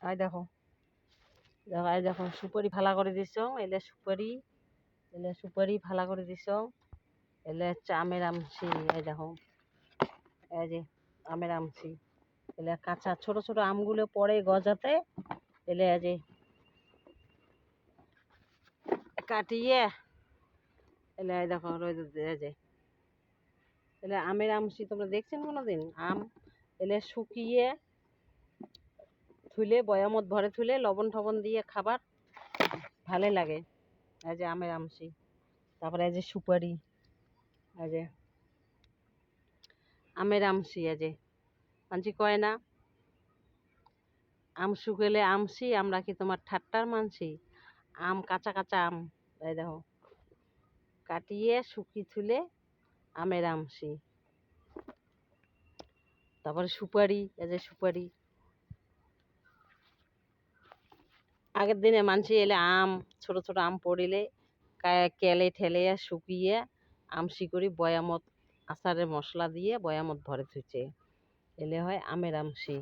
এই দেখো দেখো এই দেখো সুপারি ফালা করে দিছ, এলে সুপারি ফালা করে দিছ, এলে হচ্ছে আমের আমসি। এই দেখো এই যে আমের আমসি, এলে কাঁচা ছোট ছোট আমগুলো পড়ে গজাতে, এলে এই যে কাটিয়ে, এলে এই দেখো রোদে এই যে এলে আমের আমসি তোমরা দেখছেন কোনোদিন? আম এলে শুকিয়ে থুলে বয়ামত ভরে থুলে লবণ টবণ দিয়ে খাবার ভালো লাগে। এই যে আমের আমসি, তারপরে এই যে সুপারি, এই যে আমের আমসি, এই যে মানসি কয় না আম শুকেলে আমসি, আমরা কি তোমার ঠাট্টার মানসি? আম কাঁচা কাঁচা আম, এই দেখো কাটিয়ে শুকি থুলে আমের আমসি। তারপরে সুপারি, এই যে সুপারি, আগের দিনে মানসি এলে আম ছোট ছোট আম পড়িলে কেলে ঠেলে শুকিয়ে আমসি করি বয়ামত আচারের মশলা দিয়ে বয়ামত ভরে থুইছে, এলে হয় আমের আমসি।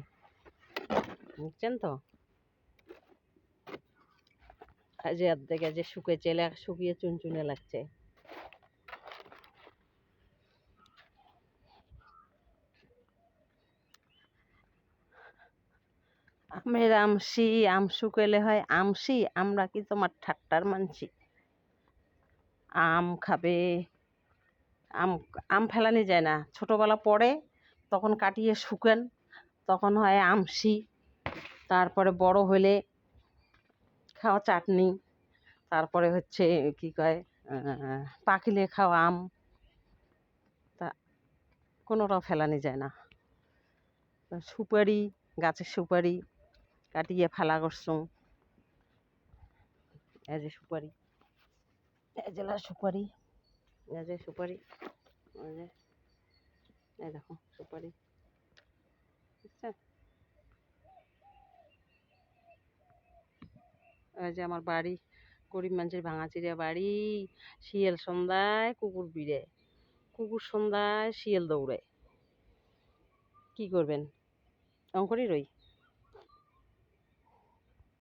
বুঝছেন তো? এই যে অর্ধেক যে শুকেছে, এলে শুকিয়ে চুনচুনে লাগছে। আমের আমসি, আম শুকালে হয় আমসি, আমরা কি তোমার ঠাট্টার মানসি? আম খাবে, আম আম ফেলানি যায় না, ছোটোবেলা পড়ে তখন কাটিয়ে শুকেন, তখন হয় আমসি। তারপরে বড় হলে খাওয়া চাটনি, তারপরে হচ্ছে কি কয় পাকিলে খাওয়া আম, তা কোনোটাও ফেলানি যায় না। সুপারি, গাছের সুপারি কাটিয়ে ফালা করছুম, এই যে সুপারি, এই যে সুপারি, এই যে সুপারি, এই যে এই দেখো সুপারি, বুঝছেন? এই যে আমার বাড়ি, গরিব মানুষের ভাঙাচিরিয়া বাড়ি, শিয়াল সন্ধ্যায় কুকুর বিড়ে, কুকুর সন্ধ্যায় শিয়াল দৌড়ায়, কি করবেন? অঙ্করই রই।